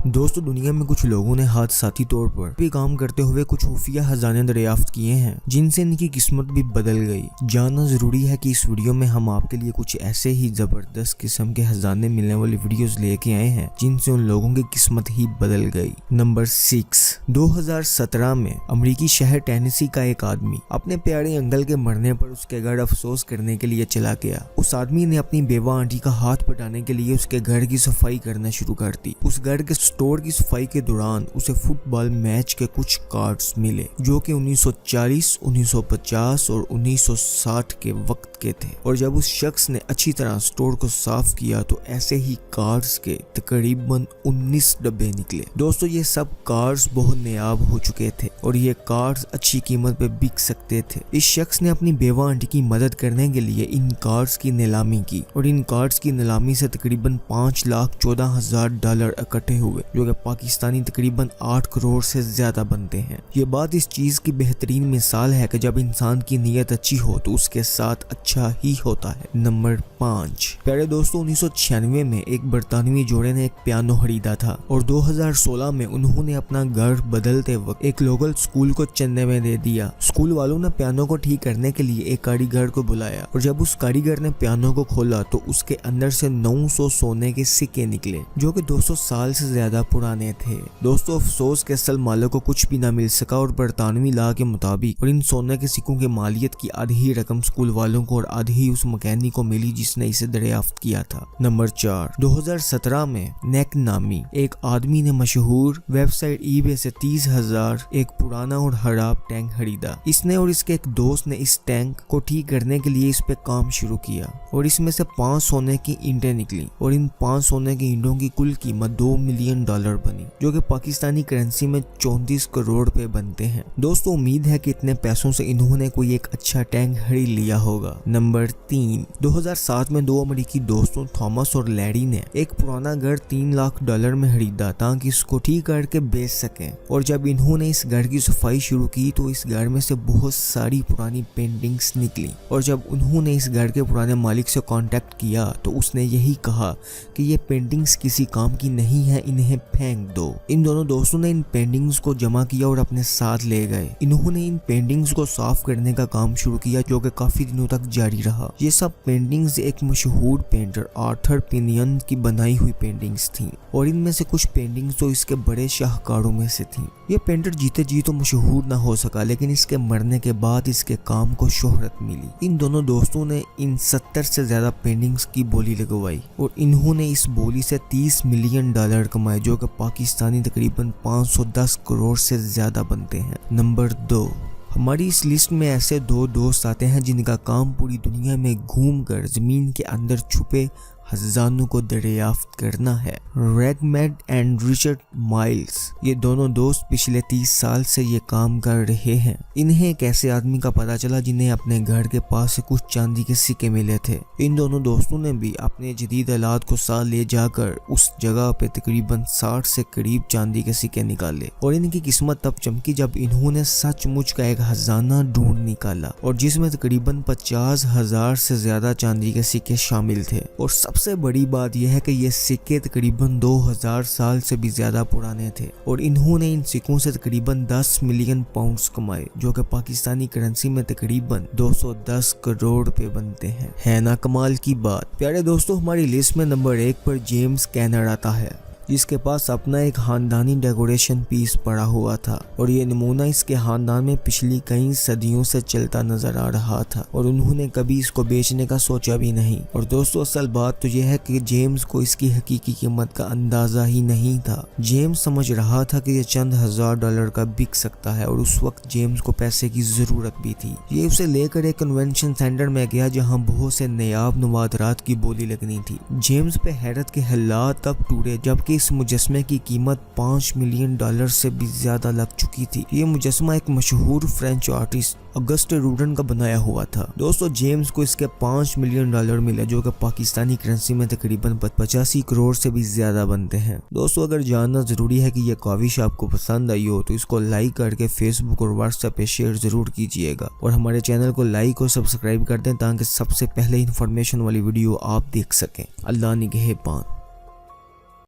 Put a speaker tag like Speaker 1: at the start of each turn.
Speaker 1: दोस्तों दुनिया में कुछ लोगों ने हादसाती तौर पर भी काम करते हुए कुछ खुफिया खजाने दरियाफ्त किए हैं जिनसे इनकी किस्मत भी बदल गई। जानना जरूरी है कि इस वीडियो में हम आपके लिए कुछ ऐसे ही जबरदस्त किस्म के खजाने मिलने वाली वीडियोस लेके आए हैं जिनसे उन लोगों की किस्मत ही बदल गई। नंबर 6, 2017 में अमेरिकी शहर टेनेसी का एक आदमी अपने प्यारे अंकल के मरने पर उसके घर अफसोस करने के लिए चला गया। उस आदमी ने अपनी बेवा आंटी का हाथ बटाने के लिए उसके घर की सफाई करना शुरू कर दी। उस घर के स्टोर की सफाई के दौरान उसे फुटबॉल मैच के कुछ कार्ड्स मिले जो कि 1940, 1950 और 1960 के वक्त के थे। और जब उस शख्स ने अच्छी तरह स्टोर को साफ किया तो ऐसे ही कार्ड्स के तकरीबन 19 डब्बे निकले। दोस्तों ये सब कार्ड्स बहुत नायाब हो चुके थे और ये कार्ड्स अच्छी कीमत पे बिक सकते थे। इस शख्स ने अपनी बेवा आंटी की मदद करने के लिए इन कार्ड्स की नीलामी की और इन कार्ड्स की नीलामी से तकरीबन $5,14,000 इकट्ठे हुए जो कि पाकिस्तानी तकरीबन 8 करोड़ से ज्यादा बनते हैं। ये बात इस चीज की बेहतरीन मिसाल है कि जब इंसान की नीयत अच्छी हो तो उसके साथ अच्छा ही होता है। नंबर 5, प्यारे दोस्तों 1996 में एक बरतानवी जोड़े ने एक पियानो खरीदा था और 2016 में उन्होंने अपना घर बदलते वक्त एक लोकल स्कूल को चंदे में दे दिया। स्कूल वालों ने पियानो को ठीक करने के लिए एक कारीगर को बुलाया और जब उस कारीगर ने पियानो को खोला तो उसके अंदर से 900 सोने के सिक्के निकले जो कि 200 साल से ज्यादा पुराने थे। दोस्तों अफसोस के असल मालिक को कुछ भी ना मिल सका और बरतानवी लॉ के मुताबिक और इन सोने के सिक्कों की मालियत की आधी रकम स्कूल वालों को और आधी उस मैकेनिक को मिली जिसने इसे दरियाफ्त किया था। नंबर 4, 2017 में नेक नामी एक आदमी ने मशहूर वेबसाइट ईबे से 30,000 एक पुराना और खराब टैंक खरीदा। इसने और इसके एक दोस्त ने इस टैंक को ठीक करने के लिए इस पे काम शुरू किया और इसमें से 5 सोने की ईंटें निकली और इन 5 सोने की ईंटों की कुल कीमत $2 मिलियन बनी जो कि पाकिस्तानी करेंसी में 34 करोड़ रुपए बनते हैं। दोस्तों उम्मीद है कि इतने पैसों से इन्होंने कोई एक अच्छा टैंक खरीद लिया होगा। नंबर 3, 2007 में 2 अमेरिकी दोस्तों थॉमस और लैरी ने एक पुराना घर $3 लाख में खरीदा ताकि इसको ठीक करके बेच सकें और जब इन्होंने इस घर की सफाई शुरू की तो इस घर में से बहुत सारी पुरानी पेंटिंग्स निकली और जब उन्होंने इस घर के पुराने मालिक से कांटेक्ट किया तो उसने यही कहा कि ये पेंटिंग्स किसी काम की नहीं है, इन्हें फेंक दो। इन दोनों दोस्तों ने इन पेंटिंग्स को जमा किया और अपने साथ ले गए। इन्होंने इन पेंटिंग्स को साफ करने का काम शुरू किया जो कि काफी दिनों तक जारी रहा। ये सब पेंटिंग्स एक मशहूर पेंटर आर्थर पिनियन की बनाई हुई पेंटिंग्स थी और इनमें से कुछ पेंटिंग्स तो इसके बड़े शाहकारों में से थी। ये पेंटर जीते जी तो मशहूर ना हो सका लेकिन इसके मरने के बाद इसके काम को शोहरत मिली। इन दोनों दोस्तों ने इन 70 से ज्यादा पेंटिंग्स की बोली लगवाई और इन्होंने इस बोली से $30 मिलियन कमाए जो कि पाकिस्तानी तकरीबन 510 करोड़ से ज्यादा बनते हैं। नंबर 2, हमारी इस लिस्ट में ऐसे 2 दोस्त आते हैं जिनका काम पूरी दुनिया में घूमकर जमीन के अंदर छुपे खजानों को दरियाफ्त करना है। रैगमैड एंड रिचर्ड माइल्स ये दोनों दोस्त पिछले 30 साल से ये काम कर रहे हैं। इन्हें एक ऐसे आदमी का पता चला जिन्हें अपने घर के पास से कुछ चांदी के सिक्के मिले थे। इन दोनों दोस्तों ने भी अपने जदीद आलात को साथ ले जाकर उस जगह पे तकरीबन 60 से करीब चांदी के सिक्के निकाले और इनकी किस्मत तब चमकी जब इन्होंने सचमुच का एक खजाना ढूंढ निकाला और जिसमें तकरीबन 50,000 से ज्यादा चांदी के सिक्के शामिल थे। और सबसे बड़ी बात यह है कि ये सिक्के तकरीबन 2000 साल से भी ज्यादा पुराने थे और इन्होंने इन सिक्कों से तकरीबन 10 मिलियन पाउंड्स कमाए जो कि पाकिस्तानी करेंसी में तकरीबन 210 करोड़ रुपए बनते हैं। है ना कमाल की बात। प्यारे दोस्तों हमारी लिस्ट में नंबर 1 पर जेम्स कैनर आता है जिसके पास अपना एक खानदानी डेकोरेशन पीस पड़ा हुआ था और ये नमूना इसके खानदान में पिछली कई सदियों से चलता नजर आ रहा था और उन्होंने कभी इसको बेचने का सोचा भी नहीं। और दोस्तों असल बात तो यह है कि जेम्स को इसकी हकीकी कीमत का अंदाजा ही नहीं था। जेम्स समझ रहा था कि ये चंद $1000 का बिक सकता है और उस वक्त जेम्स को पैसे की जरूरत भी थी। ये उसे लेकर एक कन्वेंशन सेंटर में गया जहाँ बहुत से नायाब नवादरात की बोली लगनी थी। जेम्स पे हैरत के हालात तब टूटे जबकि इस मुजस्मे की कीमत $5 मिलियन से भी ज्यादा लग चुकी थी। ये मुजस्मा एक मशहूर फ्रेंच आर्टिस्ट अगस्ट रूडन का बनाया हुआ था। दोस्तों जेम्स को इसके $5 मिलियन मिले जो कि पाकिस्तानी करेंसी में तकरीबन 85 करोड़ से भी ज्यादा बनते हैं। दोस्तों अगर जानना जरूरी है कि ये काविश आपको पसंद आई हो तो इसको लाइक करके फेसबुक और व्हाट्सएप पे शेयर जरूर कीजिएगा और हमारे चैनल को लाइक और सब्सक्राइब कर दें ताकि सबसे पहले इन्फॉर्मेशन वाली वीडियो आप देख सकें। अल्लाह निगहबान।